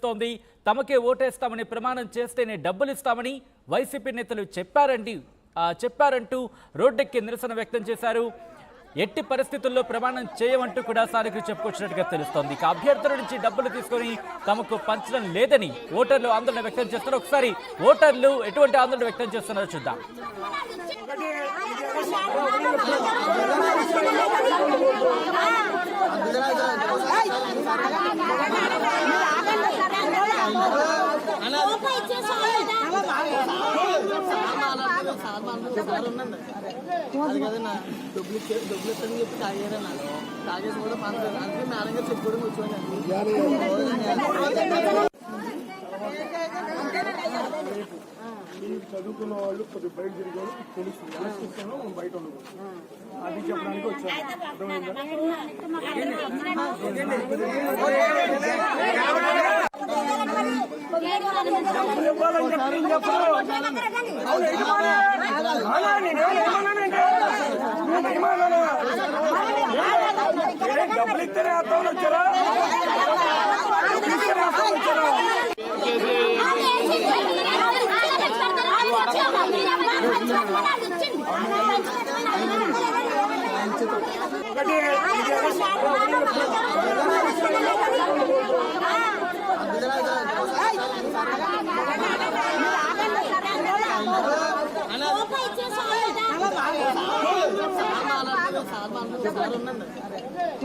తెలుస్తోంది. తమకే ఓటేస్తామని ప్రమాణం చేస్తేనే డబ్బులు ఇస్తామని వైసీపీ నేతలు చెప్పారంటూ రోడ్డెక్కి నిరసన వ్యక్తం చేశారు. ఎట్టి పరిస్థితుల్లో ప్రమాణం చేయమంటూ కూడా స్థానికులు చెప్పుకొచ్చినట్టుగా తెలుస్తోంది. ఇక అభ్యర్థుల నుంచి డబ్బులు తీసుకొని తమకు పంచడం లేదని ఓటర్లు ఆందోళన వ్యక్తం చేస్తున్నారు. ఒకసారి ఓటర్లు ఎటువంటి ఆందోళన వ్యక్తం చేస్తున్నారో చూద్దాం. అది కదన్నా డబ్బులు ఇస్తానని చెప్పి తాగారన్నా తాగేసి కూడా పంచలేదు. అందుకే మేడం గారు చెప్పుకోవడం వచ్చాను. చదువుకున్న వాళ్ళు కొద్దిగా బయట తిరిగి తెలుసు బయట ఉండదు అది చెప్పడానికి డబ్బులు ఇస్తేనే అర్థం వచ్చారా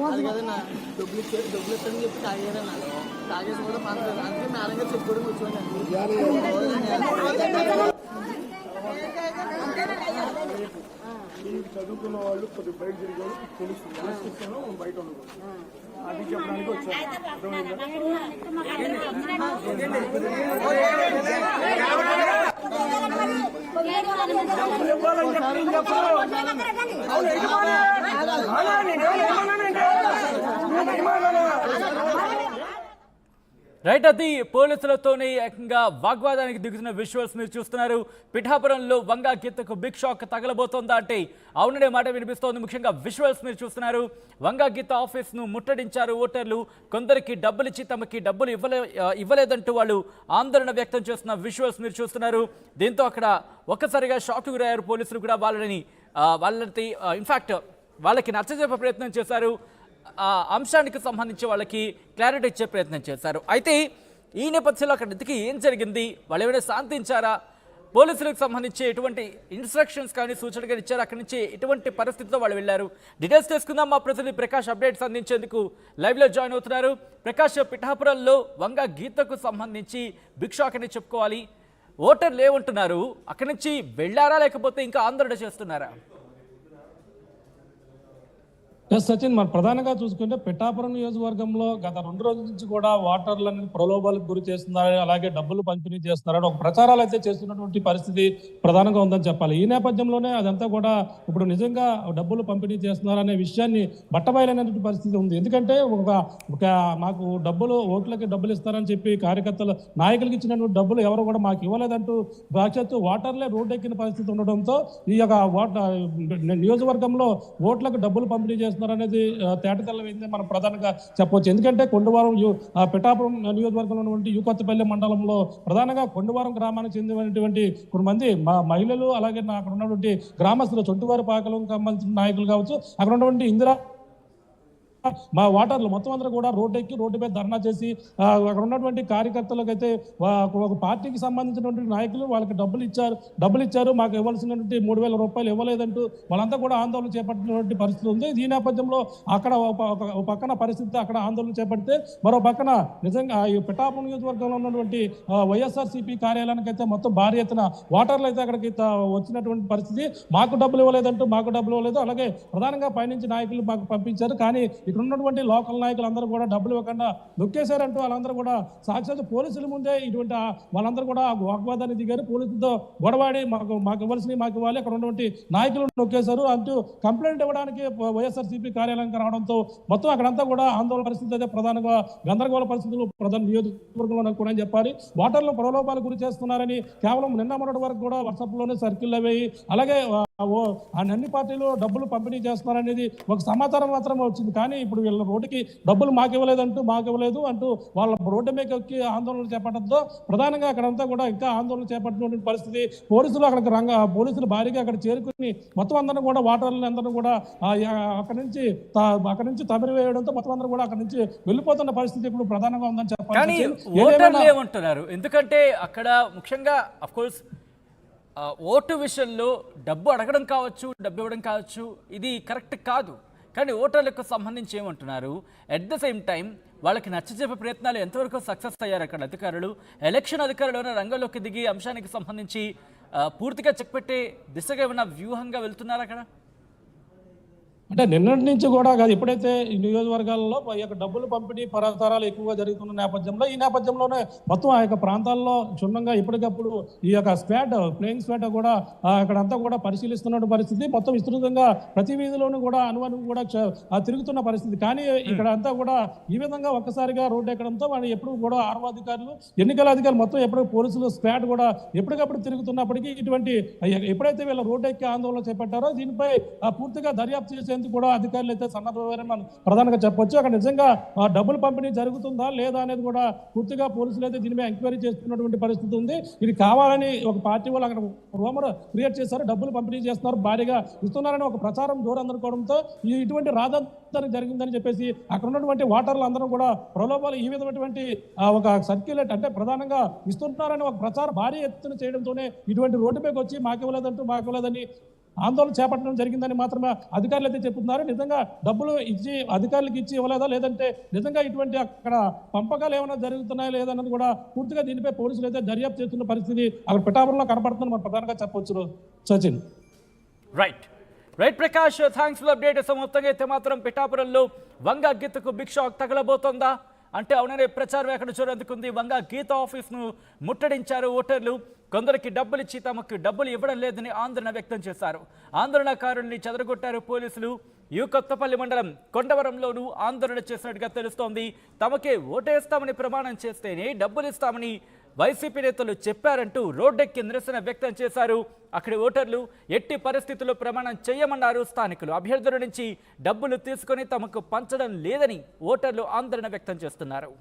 అది కదన్నా డబ్బులు ఇస్తానని చెప్పి తాగారన్నా తాగేసి కూడా పంచలేదు. అందుకే మేడం గారు చెప్పుకోవడం వచ్చాను. చదువుకున్న వాళ్ళు కొద్దిగా బయట తిరిగి తెలుసు బయట ఉండదు అది చెప్పడానికి రైట్, అది పోలీసులతోనే ఏకంగా వాగ్వాదానికి దిగుతున్న విజువల్స్ మీరు చూస్తున్నారు. పిఠాపురంలో వంగా గీతకు బిగ్ షాక్ తగలబోతోందా అంటే అవుననే మాట వినిపిస్తోంది. ముఖ్యంగా విజువల్స్ మీరు చూస్తున్నారు. వంగా గీత ఆఫీస్ను ముట్టడించారు ఓటర్లు. కొందరికి డబ్బులు ఇచ్చి తమకి డబ్బులు ఇవ్వలేదంటూ వాళ్ళు ఆందోళన వ్యక్తం చేస్తున్న విజువల్స్ మీరు చూస్తున్నారు. దీంతో అక్కడ ఒక్కసారిగా షాక్ గురయ్యారు పోలీసులు కూడా. వాళ్ళని ఇన్ఫాక్ట్ వాళ్ళకి నచ్చజెప్పే ప్రయత్నం చేశారు. అంశానికి సంబంధించి వాళ్ళకి క్లారిటీ ఇచ్చే ప్రయత్నం చేశారు. అయితే ఈ నేపథ్యంలో అక్కడ ఇంతకీ ఏం జరిగింది, వాళ్ళు ఏమైనా శాంతించారా, పోలీసులకు సంబంధించి ఎటువంటి ఇన్స్ట్రక్షన్స్ కానీ సూచనలు కానీ ఇచ్చారు, అక్కడి నుంచి ఎటువంటి పరిస్థితితో వాళ్ళు వెళ్ళారు, డీటెయిల్స్ తెలుసుకుందాం. మా ప్రతినిధి ప్రకాష్ అప్డేట్స్ అందించేందుకు లైవ్లో జాయిన్ అవుతున్నారు. ప్రకాష్, పిఠాపురంలో వంగ గీతకు సంబంధించి బిగ్ షాక్ అని చెప్పుకోవాలి. ఓటర్లు ఏమంటున్నారు, అక్కడి నుంచి వెళ్ళారా లేకపోతే ఇంకా ఆందోళన చేస్తున్నారా? సచిన్, మన ప్రధానంగా చూసుకుంటే పిఠాపురం నియోజకవర్గంలో గత 2 రోజుల నుంచి కూడా ఓటర్లను ప్రలోభాలకు గురి చేస్తున్నారని, అలాగే డబ్బులు పంపిణీ చేస్తున్నారని ఒక ప్రచారాలు అయితే చేస్తున్నటువంటి పరిస్థితి ప్రధానంగా ఉందని చెప్పాలి. ఈ నేపథ్యంలోనే అదంతా కూడా ఇప్పుడు నిజంగా డబ్బులు పంపిణీ చేస్తున్నారనే విషయాన్ని బట్టబయలైనటువంటి పరిస్థితి ఉంది. ఎందుకంటే ఒక మాకు ఓట్లకి డబ్బులు ఇస్తారని చెప్పి కార్యకర్తలు నాయకులకి ఇచ్చినటువంటి డబ్బులు ఎవరు కూడా మాకు ఇవ్వలేదంటూ సాక్షాత్తు ఓటర్లే రోడ్డెక్కిన పరిస్థితి ఉండడంతో ఈ యొక్క నియోజకవర్గంలో ఓట్లకు డబ్బులు పంపిణీ చేస్తున్నారు అనేది తేటతెల్లమైంది మనం ప్రధానంగా చెప్పవచ్చు. ఎందుకంటే కొండవరం పిఠాపురం నియోజకవర్గంలో ఉన్నటువంటి యూకొత్తపల్లి మండలంలో ప్రధానంగా కొండవరం గ్రామానికి చెందినటువంటి కొంతమంది మహిళలు, అలాగే అక్కడ ఉన్నటువంటి గ్రామస్తులు, చొంటువారి పాకలకు సంబంధించిన నాయకులు కావచ్చు, అక్కడ ఉన్నటువంటి ఇందిరా మా ఓటర్లు మొత్తం అందరూ కూడా రోడ్డెక్కి రోడ్డుపై ధర్నా చేసి అక్కడ ఉన్నటువంటి కార్యకర్తలకు అయితే ఒక పార్టీకి సంబంధించినటువంటి నాయకులు వాళ్ళకి డబ్బులు ఇచ్చారు, మాకు ఇవ్వాల్సినటువంటి 3,000 రూపాయలు ఇవ్వలేదంటూ వాళ్ళంతా కూడా ఆందోళన చేపట్టినటువంటి పరిస్థితి ఉంది. ఈ నేపథ్యంలో అక్కడ ఒక పక్కన పరిస్థితి అక్కడ ఆందోళన చేపడితే, మరో పక్కన నిజంగా ఈ పిఠాపురం నియోజకవర్గంలో ఉన్నటువంటి వైఎస్ఆర్సీపీ కార్యాలయానికి అయితే మొత్తం భారీ ఎత్తున ఓటర్లు అయితే అక్కడికి వచ్చినటువంటి పరిస్థితి. మాకు డబ్బులు ఇవ్వలేదు, అలాగే ప్రధానంగా పైనుంచి నాయకులు మాకు పంపించారు, కానీ ఇక్కడ ఉన్నటువంటి లోకల్ నాయకులు అందరూ కూడా డబ్బులు ఇవ్వకుండా నొక్కేశారంటూ వాళ్ళందరూ కూడా సాక్షాత్ పోలీసుల ముందే ఇటువంటి వాళ్ళందరూ కూడా వాగ్వాదాన్ని దిగారు. పోలీసులతో గొడవాడి మాకు ఇవ్వాల్సినవి మాకు ఇవ్వాలి, అక్కడ ఉన్నటువంటి నాయకులు నొక్కేశారు అంటూ కంప్లైంట్ ఇవ్వడానికి వైఎస్ఆర్సీపీ కార్యాలయానికి రావడంతో మొత్తం అక్కడంతా కూడా ఆందోళన పరిస్థితి అయితే ప్రధానంగా గందరగోళ పరిస్థితులు ప్రధాన నియోజకవర్గంలో నెలకొన్నాయని చెప్పాలి. ఓటర్లు ప్రలోభాలు గురి చేస్తున్నారని కేవలం నిన్న మొన్నటి వరకు కూడా వాట్సాప్లోనే సర్కిల్ అయ్యాయి. అలాగే అన్ని పార్టీలు డబ్బులు పంపిణీ చేస్తున్నారనేది ఒక సమాచారం మాత్రమే వచ్చింది. కానీ ఇప్పుడు వీళ్ళ రోడ్డుకి డబ్బులు మాకు ఇవ్వలేదు అంటూ వాళ్ళ రోడ్డు మీద ఎక్కి ఆందోళన చేపట్టడంతో ప్రధానంగా అక్కడంతా కూడా ఇంకా ఆందోళన చేపట్టినటువంటి పరిస్థితి. పోలీసులు పోలీసులు భారీగా అక్కడ చేరుకుని మొత్తం అందరూ కూడా వాటర్లను అందరూ కూడా అక్కడ నుంచి తమిళ వేయడంతో మొత్తం అందరూ కూడా అక్కడ నుంచి వెళ్ళిపోతున్న పరిస్థితి ఇప్పుడు ప్రధానంగా ఉందని కానీ చెప్పాలి. ఓటర్లు ఏమంటున్నారు? ఎందుకంటే అక్కడ ముఖ్యంగా అఫ్ కోర్స్ ఓటు విషయంలో డబ్బు అడగడం కావచ్చు, డబ్బు ఇవ్వడం కావచ్చు, ఇది కరెక్ట్ కాదు. కానీ ఓటర్లకు సంబంధించి ఏమంటున్నారు? ఎట్ ద సేమ్ టైం వాళ్ళకి నచ్చజెప్పే ప్రయత్నాలు ఎంతవరకు సక్సెస్ అయ్యారు అక్కడ అధికారులు? ఎలక్షన్ అధికారులు రంగంలోకి దిగి అంశానికి సంబంధించి పూర్తిగా చెక్ పెట్టే దిశగా ఏమైనా వ్యూహంగా వెళ్తున్నారు అక్కడ? అంటే నిన్నటి నుంచి కూడా కాదు, ఎప్పుడైతే ఈ నియోజకవర్గాల్లో ఈ యొక్క డబ్బులు పంపిణీ పరతరాలు ఎక్కువగా జరుగుతున్న నేపథ్యంలో ఈ నేపథ్యంలోనే మొత్తం ఆ యొక్క ప్రాంతాల్లో క్షుణ్ణంగా ఎప్పటికప్పుడు ఈ యొక్క ప్లేయింగ్ స్క్వాడ్ కూడా అక్కడంతా కూడా పరిశీలిస్తున్న పరిస్థితి. మొత్తం విస్తృతంగా ప్రతి వీధిలోనూ కూడా అనువను కూడా తిరుగుతున్న పరిస్థితి. కానీ ఇక్కడ అంతా కూడా ఈ విధంగా ఒక్కసారిగా రోడ్డు ఎక్కడంతో వాళ్ళు ఎప్పుడు కూడా ఆర్ఓ అధికారులు, ఎన్నికల అధికారులు మొత్తం ఎప్పుడు పోలీసులు స్క్వాడ్ కూడా ఎప్పటికప్పుడు తిరుగుతున్నప్పటికీ ఇటువంటి ఎప్పుడైతే వీళ్ళ రోడ్డు ఎక్కి ఆందోళన చేపట్టారో దీనిపై పూర్తిగా దర్యాప్తు చేసే కూడా అధికారులు అయితే సన్నద్ధమని మనం ప్రధానంగా చెప్పొచ్చు. అక్కడ నిజంగా డబ్బులు పంపిణీ జరుగుతుందా లేదా అనేది కూడా పూర్తిగా పోలీసులు అయితే దీని మీద ఎంక్వైరీ చేస్తున్నటువంటి పరిస్థితి ఉంది. ఇది కావాలని ఒక పార్టీ వాళ్ళు అక్కడ రూమర్ క్రియేట్ చేశారు, డబ్బులు పంపిణీ చేస్తున్నారు, భారీగా ఇస్తున్నారని ఒక ప్రచారం దూరం అందుకోవడంతో ఇటువంటి రాజధాని జరిగిందని చెప్పేసి అక్కడ ఉన్నటువంటి ఓటర్లు అందరూ కూడా ప్రలోభాలు ఈ విధమైనటువంటి ఒక సర్క్యులేట్ అంటే ప్రధానంగా ఇస్తున్నారని ఒక ప్రచారం భారీ ఎత్తున చేయడంతోనే ఇటువంటి రోడ్డుపైకి వచ్చి మాకివ్వలేదని ఆందోళన చేపట్టడం జరిగిందని మాత్రమే అధికారులు అయితే చెప్తున్నారు. నిజంగా డబ్బులు ఇచ్చి అధికారులకు ఇచ్చి ఇవ్వలేదా, లేదంటే నిజంగా ఇటువంటి అక్కడ పంపకాలు ఏమైనా జరుగుతున్నాయా లేదన్నది కూడా పూర్తిగా దీనిపై పోలీసులు అయితే దర్యాప్తు చేస్తున్న పరిస్థితి అక్కడ పిఠాపురంలో కనపడుతుందని మనం ప్రధానంగా చెప్పొచ్చు. Sachin. Right Prakash, thanks for update. మొత్తంగా అయితే మాత్రం పిఠాపురంలో వంగ గీతకు బిగ్ షాక్ తగలబోతోందా అంటే అవుననే ప్రచారం ఎక్కడ చూడందుకుంది. వంగ గీత ఆఫీస్ను ముట్టడించారు ఓటర్లు. కొందరికి డబ్బులు ఇచ్చి తమకు డబ్బులు ఇవ్వడం లేదని ఆందోళన వ్యక్తం చేశారు. ఆందోళనకారుల్ని చెదరగొట్టారు పోలీసులు. కొత్తపల్లి మండలం కొండవరంలోనూ ఆందోళన చేసినట్టుగా తెలుస్తోంది. తమకే ఓటేస్తామని ప్రమాణం చేస్తేనే డబ్బులు ఇస్తామని వైసీపీ నేతలు చెప్పారంటూ రోడ్డెక్కి నిరసన వ్యక్తం చేశారు. అక్కడి ఓటర్లు ఎట్టి పరిస్థితుల్లో ప్రమాణం చేయమన్నారు. స్థానికులు అభ్యర్థుల నుంచి డబ్బులు తీసుకొని తమకు పంచడం లేదని ఓటర్లు ఆందోళన వ్యక్తం చేస్తున్నారు.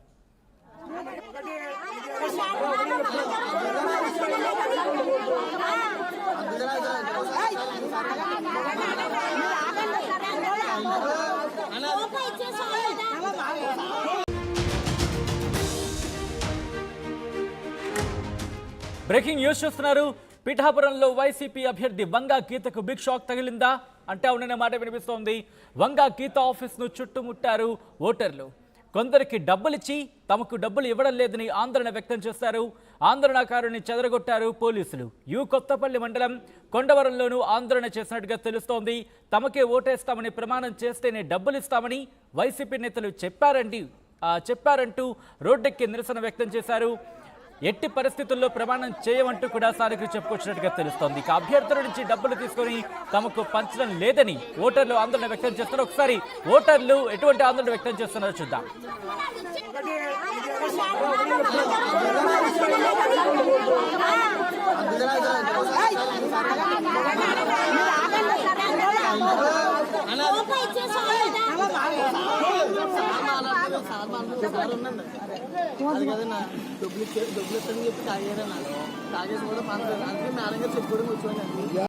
బ్రేకింగ్ న్యూస్ చూస్తున్నారు. పిఠాపురంలో వైసీపీ అభ్యర్థి వంగ గీతకు బిగ్ షాక్ తగిలిందా అంటే అవుననే మాట వినిపిస్తోంది. వంగ గీత ఆఫీస్ను చుట్టుముట్టారు ఓటర్లు. కొందరికి డబ్బులిచ్చి తమకు డబ్బులు ఇవ్వడం లేదని ఆందోళన వ్యక్తం చేశారు. ఆందోళనకారుని చెదరగొట్టారు పోలీసులు. కొత్తపల్లి మండలం కొండవరంలోనూ ఆందోళన చేసినట్టుగా తెలుస్తోంది. తమకే ఓటేస్తామని ప్రమాణం చేస్తేనే డబ్బులు ఇస్తామని వైసీపీ నేతలు చెప్పారంటూ రోడ్డెక్కి నిరసన వ్యక్తం చేశారు. ఎట్టి పరిస్థితుల్లో ప్రమాణం చేయమంటూ కూడా స్థానికులు చెప్పుకొచ్చినట్టుగా తెలుస్తోంది. ఇక అభ్యర్థుల నుంచి డబ్బులు తీసుకొని తమకు పంచడం లేదని ఓటర్లు ఆందోళన వ్యక్తం చేస్తున్నారు. ఒకసారి ఓటర్లు ఎటువంటి ఆందోళన వ్యక్తం చేస్తున్నారో చూద్దాం. అది కదన్నా డబ్బులు ఇస్తారని చెప్పి తాగారన్నా, తాగేసి కూడా పంచలేదు. అందుకే మేడం గారు చెప్పుకోవడం కూర్చోండి.